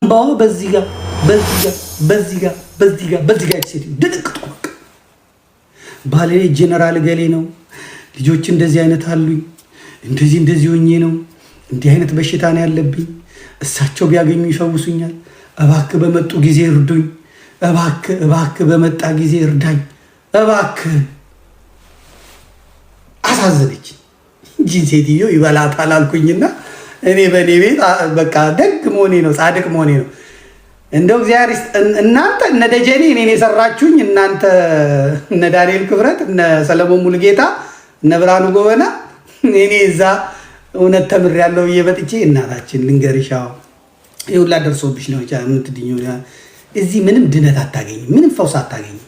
ባው በዚህ ጋር ሴትዮ ድንቅጡ ባሌ ጄኔራል ገሌ ነው። ልጆች እንደዚህ አይነት አሉኝ። እንደዚህ ሆኜ ነው እንዲህ አይነት በሽታ ነው ያለብኝ። እሳቸው ቢያገኙ ይፈውሱኛል። እባክህ በመጡ ጊዜ እርዱኝ። እባክህ በመጣ ጊዜ እርዳኝ። እባክህ አሳዘነች እንጂ ሴትዮ ይበላታል አልኩኝና እኔ በእኔ ቤት በቃ ደግ መሆኔ ነው፣ ጻድቅ መሆኔ ነው። እንደው እግዚአብሔር እናንተ እነ ደጀኔ እኔን የሰራችሁኝ እናንተ እነ ዳንኤል ክብረት እነ ሰለሞን ሙሉጌታ እነ ብርሃኑ ጎበና እኔ እዛ እውነት ተምሬያለሁ ብዬ መጥቼ እናታችን ልንገርሻው ይሁላ ደርሶብሽ ነው የምትድኚው። እዚህ ምንም ድነት አታገኝም፣ ምንም ፈውስ አታገኝም።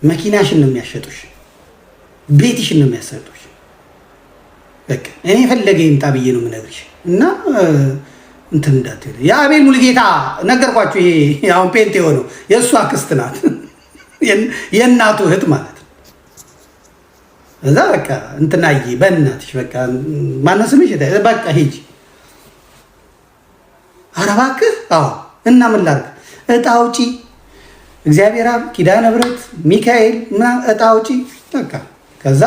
መኪናሽን ነው የሚያሸጡሽ፣ ቤትሽን ነው የሚያሰጡሽ። በቃ እኔ ፈለገ ይምጣ ብዬ ነው የምነግርሽ። እና እንትን እንዳትል የአቤል ሙሉጌታ ነገርኳችሁ። ይሄ አሁን ፔንት የሆነው የእሱ አክስት ናት፣ የእናቱ እህት ማለት ነው። እዛ በቃ እንትናዬ በእናትሽ በቃ ማነው ስምሽ? በቃ ሂጂ። ኧረ እባክህ አዎ። እና ምን ላድርግ? እጣ አውጪ፣ እግዚአብሔር አብ፣ ኪዳነ ምሕረት፣ ሚካኤል ምናምን እጣ አውጪ በቃ። ከዛ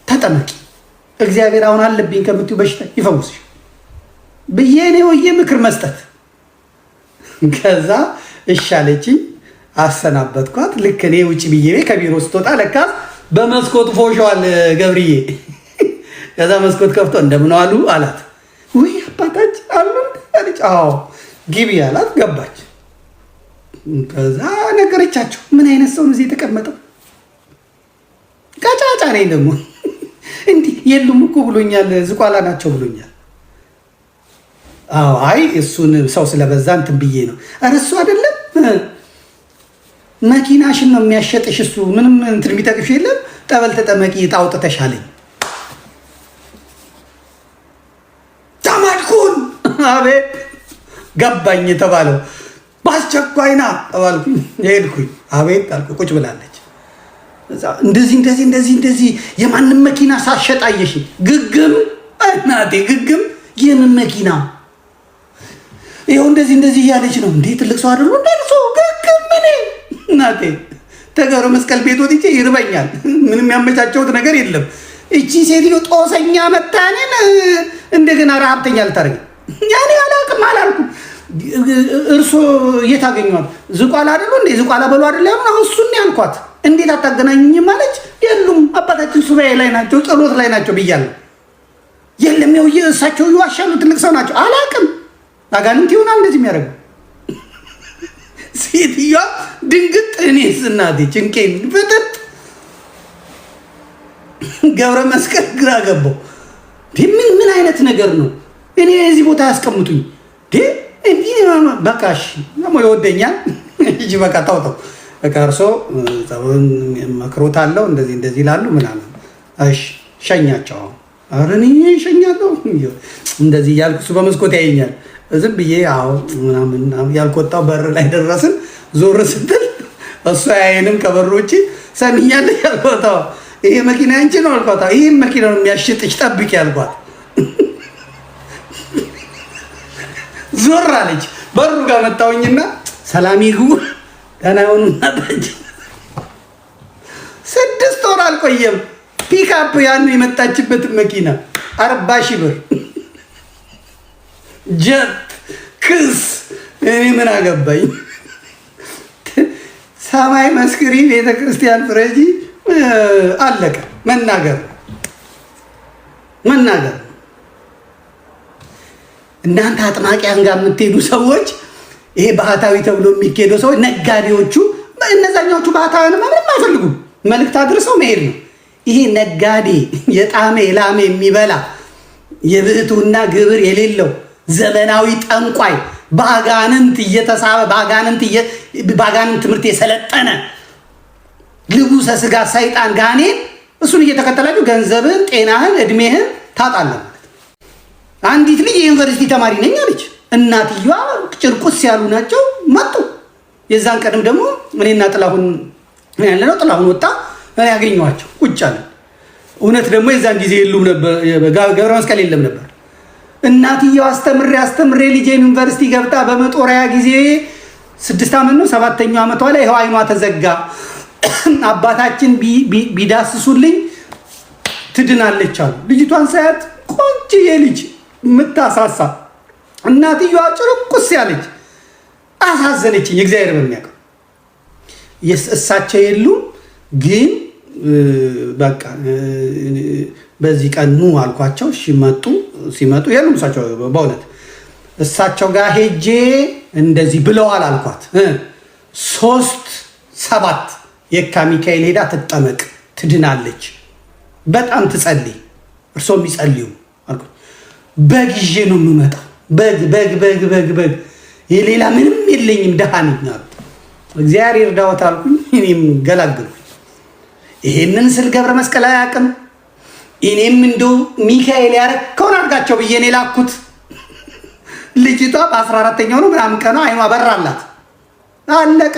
ተጠመቂ፣ እግዚአብሔር አሁን አለብኝ ከምትይው በሽታ ይፈውስሽ ብዬ እኔ ወዬ ምክር መስጠት። ከዛ እሻለችኝ፣ አሰናበትኳት። ልክ እኔ ውጭ ብዬ ከቢሮ ስትወጣ ለካስ በመስኮት ፎሸዋል ገብርዬ። ከዛ መስኮት ከፍቶ እንደምን ዋሉ አላት። ውይ አባታችን አሉ አለች። አዎ ግቢ አላት። ገባች። ከዛ ነገረቻቸው። ምን አይነት ሰው ነው እዚህ የተቀመጠው? ቀጫጫ ነኝ ደግሞ እንዲህ የሉም እኮ ብሎኛል፣ ዝቋላ ናቸው ብሎኛል። አዎ አይ እሱን ሰው ስለበዛ እንትን ብዬ ነው። ኧረ እሱ አይደለም መኪናሽን ነው የሚያሸጥሽ። እሱ ምንም እንትን የሚጠቅሽ የለም። ጠበል ተጠመቂ ጣውጥተሽ አለኝ። ተማድኩን አቤት ገባኝ የተባለው በአስቸኳይ ና ተባልኩኝ። ሄድኩኝ። አቤት አልኩ። ቁጭ ብላለች። እንደዚህ የማንም መኪና ሳሸጣየሽ ግግም እናቴ ግግም የምን መኪና ይኸው እንደዚህ እያለች ነው። እንዴ ትልቅ ሰው አይደሉ እንዴ ሰው ግግም እኔ እናቴ ተገሮ መስቀል ቤት ወጥቼ ይርበኛል። ምንም ያመቻቸውት ነገር የለም። እቺ ሴትዮ ጦሰኛ መታኔን እንደገና ረሀብተኛ ልታደርግ ያኔ አላውቅም አላልኩም። እርሶ የት አገኘዋል? ዝቋላ አይደሉ እንዴ ዝቋላ በሉ አይደለም ነው እሱን ያልኳት። እንዴት አታገናኙኝም አለች። የሉም አባታችን ሱባኤ ላይ ናቸው፣ ጸሎት ላይ ናቸው ብያለሁ። የለም ያው እሳቸው ይዋሻሉ፣ ትልቅ ሰው ናቸው። አላውቅም አጋንንት ይሆናል እንደዚህ የሚያደርገው። ሴትዮዋ ድንግጥ። እኔስ እናቴ ጭንቄን ፍጥጥ። ገብረ መስቀል ግራ ገባው። ምን አይነት ነገር ነው? እኔ እዚህ ቦታ ያስቀምጡኝ እንዲህ በቃሽ ደግሞ ይወደኛል እንጂ በቃ ታውተው በቃ እርሶ ጸበን መክሮታለሁ እንደዚህ ይላሉ ምናምን። እሺ ሸኛቸው። ኧረ እኔ ሸኛለሁ እንደዚህ እያልኩ እሱ በመስኮት ያየኛል። ዝም ብዬ አዎ ምናምን ያልቆጣው በር ላይ ደረስን። ዞር ስትል እሱ ያየንም ከበሩ ውጭ ሰሚኛለሽ ያልቆጣው ይሄ መኪና አንቺ ነው አልኳት። ይሄ መኪና ነው የሚያሽጥሽ ጠብቂ ያልኳት። ዞር አለች። በሩ ጋር መጣሁኝና ሰላም ይግቡ ደህና ይሁኑ እናታች። 6 ወር አልቆየም። ፒክአፕ ያን የመጣችበት መኪና 40 ሺህ ብር ጀት ክስ። እኔ ምን አገባኝ? ሰማይ መስክሪ ቤተክርስቲያን ፍረጂ አለቀ። መናገር እናንተ አጥማቂያን ጋር የምትሄዱ ሰዎች፣ ይሄ ባህታዊ ተብሎ የሚኬደው ሰዎች ነጋዴዎቹ፣ እነዛኛዎቹ ባህታዊያን ምንም አይፈልጉም። መልእክት አድርሰው መሄድ ነው። ይሄ ነጋዴ የጣመ የላመ የሚበላ የብህቱና ግብር የሌለው ዘመናዊ ጠንቋይ በአጋንንት እየተሳበ በአጋንንት ትምህርት የሰለጠነ ልቡሰ ስጋ ሰይጣን ጋኔን እሱን እየተከተላችሁ ገንዘብህን፣ ጤናህን፣ እድሜህን ታጣለህ። አንዲት ልጅ የዩኒቨርሲቲ ተማሪ ነኝ አለች። እናትየዋ ጭርቁስ ያሉ ናቸው መጡ። የዛን ቀንም ደግሞ እኔና ጥላሁን ያለነው ጥላሁን ወጣ ያገኘኋቸው ቁጭ አለ። እውነት ደግሞ የዛን ጊዜ የሉም ነበር፣ ገብረ መስቀል የለም ነበር። እናትየው አስተምሬ ልጄ ዩኒቨርሲቲ ገብታ በመጦሪያ ጊዜ 6 ዓመት ነው 7ኛው ዓመቷ ላይ ይኸው አይኗ ተዘጋ። አባታችን ቢዳስሱልኝ ትድናለች አሉ። ልጅቷን ሳያት ቆንጆዬ ልጅ ምታሳሳ እናትየዋ ጭርቁስ ያለች አሳዘነችኝ። እግዚአብሔር በሚያውቀው እሳቸው የሉም ግን በቃ በዚህ ቀን ኑ አልኳቸው። እሺ መጡ። ሲመጡ የሉም እሳቸው በእውነት እሳቸው ጋር ሄጄ እንደዚህ ብለዋል አልኳት። 3-7 የካ ሚካኤል ሄዳ ትጠመቅ ትድናለች፣ በጣም ትጸልይ፣ እርሶም ይጸልዩ አልኳት። በግ ይዤ ነው የምመጣው፣ በግ የሌላ ምንም የለኝም ደሃ ነኝ አሉ። እግዚአብሔር ይርዳዎት አልኩኝ። እኔም ገላግሉ። ይሄንን ስል ገብረ መስቀል አያውቅም። እኔም እንደው ሚካኤል ያረከውን አድርጋቸው ብዬ ነው የላኩት። ልጅቷ በ14ኛው ነው ምናምን ቀኗ አይኗ በራላት አለቀ።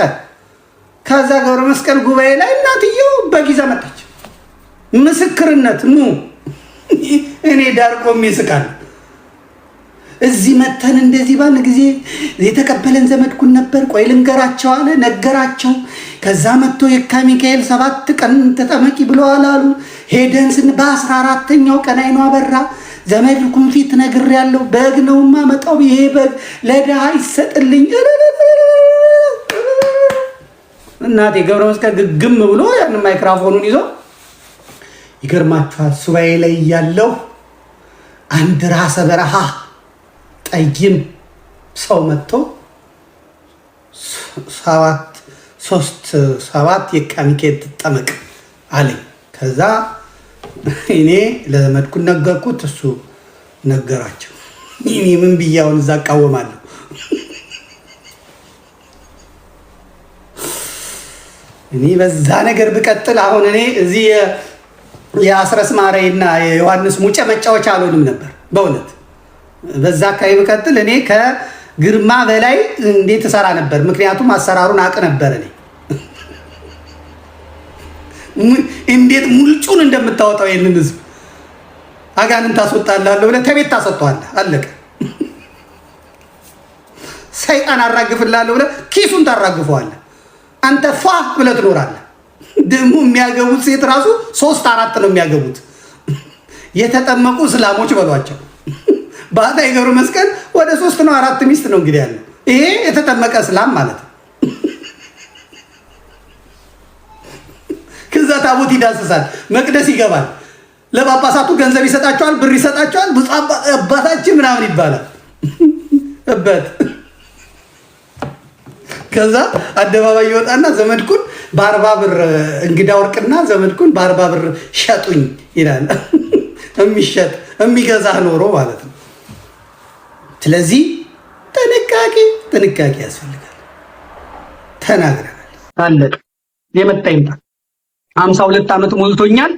ከዛ ገብረ መስቀል ጉባኤ ላይ እናትየው በጊዜ መጣች። ምስክርነት ኑ እኔ ዳር ቆሜ እስቃለሁ። እዚህ መተን እንደዚህ ባለ ጊዜ የተቀበለን ዘመድኩን ነበር። ቆይ ልንገራቸው አለ፣ ነገራቸው። ከዛ መጥቶ የካ ሚካኤል 7 ቀን ተጠመቂ ብለዋል አሉ። ሄደን በ14ኛው ቀን አይኗ በራ። ዘመድኩን ፊት ነግሬያለሁ፣ በግ ነውማ መጣው፣ ይሄ በግ ለድሃ ይሰጥልኝ። እናቴ ገብረ መስቀል ግግም ብሎ ያን ማይክሮፎኑን ይዞ ይገርማችኋል። ሱባኤ ላይ ያለው አንድ ራሰ በረሃ ጠይም ሰው መጥቶ 7 የካ ሚካኤል ትጠመቅ አለኝ። ከዛ እኔ ለዘመድኩን ነገርኩት፣ እሱ ነገራቸው። እኔ ምን ብያውን እዛ አቃወማለሁ? እኔ በዛ ነገር ብቀጥል አሁን እኔ እዚህ የአስረስ ማረይና የዮሐንስ ሙጬ መጫወቻ አልሆንም ነበር በእውነት። በዛ አካባቢ ብቀጥል እኔ ከግርማ በላይ እንዴት እሰራ ነበር። ምክንያቱም አሰራሩን አቅ ነበር። እኔ እንዴት ሙልጩን እንደምታወጣው ይህንን ህዝብ አጋንን ታስወጣላለሁ ብለህ ተቤት ታሰጥቷለህ። አለቀ። ሰይጣን አራግፍላለሁ ብለህ ኪሱን ታራግፈዋለህ። አንተ ፏ ብለህ ትኖራለህ። ደግሞ የሚያገቡት ሴት ራሱ 3-4 ነው የሚያገቡት። የተጠመቁ እስላሞች በሏቸው። ባህታ ገብረ መስቀል ወደ 3 ነው 4 ሚስት ነው እንግዲህ ያለው። ይሄ የተጠመቀ እስላም ማለት ነው። ከዛ ታቦት ይዳስሳል፣ መቅደስ ይገባል፣ ለጳጳሳቱ ገንዘብ ይሰጣቸዋል፣ ብር ይሰጣቸዋል። ብፁዕ አባታችን ምናምን ይባላል እበት። ከዛ አደባባይ ይወጣና ዘመድኩን በ40 ብር እንግዳ ወርቅና ዘመድኩን በ40 ብር ሸጡኝ ይላል። የሚሸጥ የሚገዛህ ኖሮ ማለት ነው። ስለዚህ ጥንቃቄ ያስፈልጋል። ተናግረናል። አለቀ። የመጣ ይምጣ። 52 ዓመት ሞልቶኛል።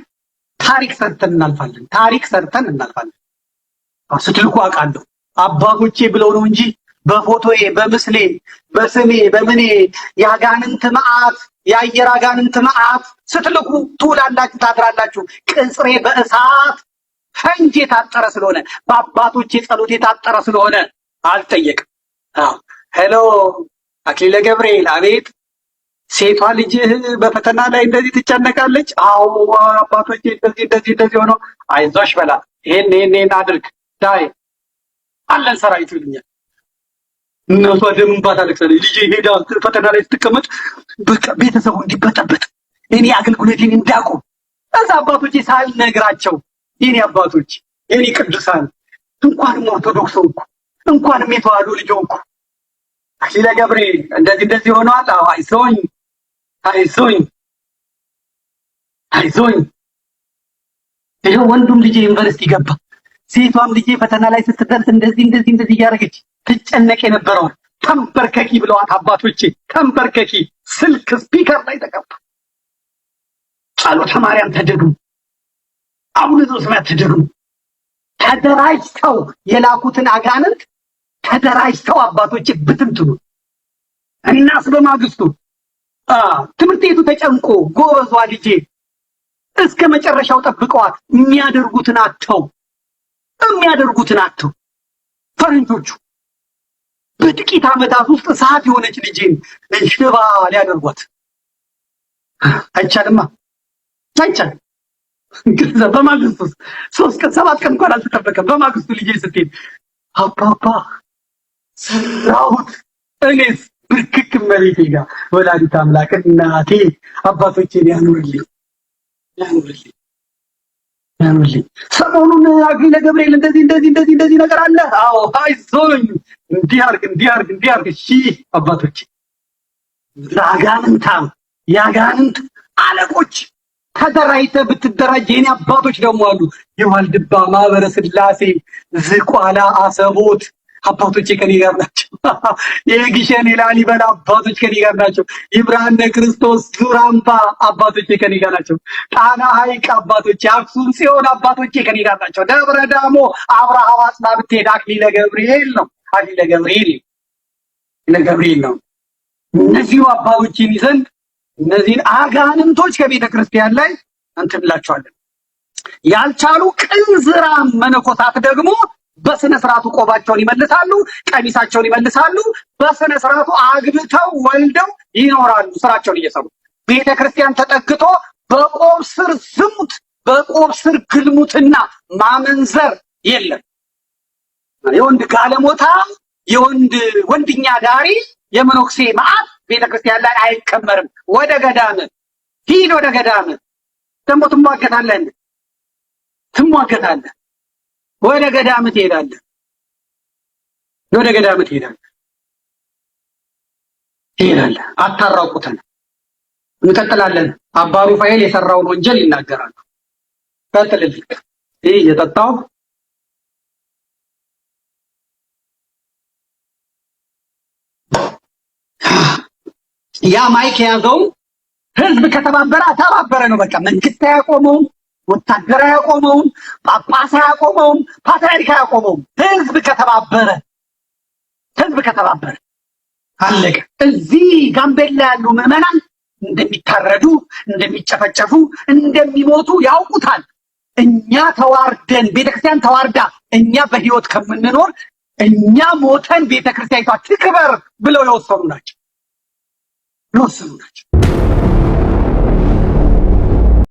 ታሪክ ሰርተን እናልፋለን። ስትልኩ አውቃለሁ። አባቶቼ ብለው ነው እንጂ በፎቶዬ በምስሌ በስሜ በምኔ የአጋንንት መዓት የአየር አጋንንት መዓት ስትልኩ ትውላላችሁ፣ ታድራላችሁ። ቅጽሬ በእሳት ፈንጅ የታጠረ ስለሆነ በአባቶቼ ጸሎት የታጠረ ስለሆነ አልጠየቅም። ሄሎ አክሊለ ገብርኤል፣ አቤት። ሴቷ ልጅህ በፈተና ላይ እንደዚህ ትጨነቃለች። አዎ አባቶቼ እንደዚህ ሆኖ አይዞሽ በላ፣ ይሄን አድርግ ዳይ አለን ሰራዊት ይሉኛል። እናቷ ደም እንባ ታለቅሳለች። ልጄ ሄዳ ፈተና ላይ ስትቀመጥ በቃ ቤተሰቡ እንዲበጠበጥ እኔ አገልግሎቴን እንዳቆም እዛ አባቶቼ ሳልነግራቸው የኔ አባቶች የኔ ቅዱሳን እንኳንም ኦርቶዶክስ ሆንኩ፣ እንኳንም የተዋህዶ ልጅ ሆንኩ። አክሊለ ገብርኤል እንደዚህ ሆነዋል። አዎ አይዞኝ። ይሄው ወንዱም ልጄ ዩኒቨርሲቲ ገባ፣ ሴቷም ልጄ ፈተና ላይ ስትደርስ እንደዚህ እያደረገች ትጨነቅ የነበረውን ተንበርከኪ ብለዋት አባቶቼ፣ ተንበርከኪ። ስልክ ስፒከር ላይ ተቀባ። ጸሎተ ማርያም ተደግሞ፣ አቡነ ዘበሰማያት ተደግሞ፣ ተደራጅተው የላኩትን አጋንንት ተደራጅተው አባቶቼ ብትንትኑ እናስ በማግስቱ ትምህርት ቤቱ ተጨንቆ ጎበዟ ልጄ እስከ መጨረሻው ጠብቀዋት የሚያደርጉትን አጥተው ፈረንጆቹ በጥቂት ዓመታት ውስጥ ሰዓት የሆነች ልጅን ሽባ ሊያደርጓት አይቻልማ፣ አይቻልም። በማግስቱ 3 ቀን 7 ቀን እንኳን አልተጠበቀም። በማግስቱ ልጄ ስትሄድ አባባ ሰራሁት። እኔስ ብርክክ መሬቴ ጋር ወላዲተ አምላክ እናቴ አባቶቼን ያኑርልኝ፣ ያኑርልኝ፣ ያኑርልኝ። ሰሞኑን አክሊለ ገብርኤል እንደዚህ ነገር አለ። አዎ አይዞኝ፣ እንዲህ አርግ። እሺ አባቶቼ የአጋንንት አለቆች ተደራጅተህ ብትደራጅ የኔ አባቶች ደግሞ አሉ። የዋልድባ ማህበረ ስላሴ፣ ዝቋላ፣ አሰቦት አባቶቼ ከኔ ጋር ናቸው። የግሸን የላሊበላ አባቶች ከኔ ጋር ናቸው። የብርሃነ ክርስቶስ ዙራምባ አባቶቼ ከኔ ጋር ናቸው። ጣና ሐይቅ አባቶቼ፣ አክሱም ጽዮን አባቶቼ ከኔ ጋር ናቸው። ደብረ ዳሞ አብርሃ አጽና ብትሄድ አክሊለ ገብርኤል ነው። ነው። እነዚሁ አባቶችን ይዘን እነዚህን አጋንንቶች ከቤተ ክርስቲያን ላይ እንትንላቸዋለን። ያልቻሉ ቅንዝራ መነኮሳት ደግሞ በስነ ስርዓቱ ቆባቸውን ይመልሳሉ፣ ቀሚሳቸውን ይመልሳሉ። በስነ ስርዓቱ አግብተው ወልደው ይኖራሉ፣ ስራቸውን እየሰሩ። ቤተ ክርስቲያን ተጠግቶ በቆብ ስር ዝሙት፣ በቆብ ስር ግልሙትና ማመንዘር የለም። የወንድ ጋለሞታ፣ ወንድኛ ዳሪ፣ የመኖክሴ መዓት ቤተ ክርስቲያን ላይ አይከመርም። ወደ ገዳም ሂድ፣ ወደ ገዳም ደግሞ ትሟገታለህ። ወደ ገዳም ትሄዳለህ። አታራቁተን እንቀጥላለን። አባ ሩፋኤል የሰራውን ወንጀል ይናገራሉ። ቀጥልልኝ። ይህ የጠጣው ያ ማይክ የያዘው ህዝብ ከተባበረ ተባበረ ነው። በቃ መንግስት አያቆመውም፣ ወታደር አያቆመውም፣ ጳጳስ አያቆመውም፣ ፓትርያርክ አያቆመውም። ህዝብ ከተባበረ አለቀ። እዚህ ጋምቤላ ያሉ ምዕመናን እንደሚታረዱ፣ እንደሚጨፈጨፉ፣ እንደሚሞቱ ያውቁታል። እኛ ተዋርደን ቤተክርስቲያን ተዋርዳ እኛ በህይወት ከምንኖር እኛ ሞተን ቤተክርስቲያኒቷ ትክበር ብለው የወሰኑ ናቸው።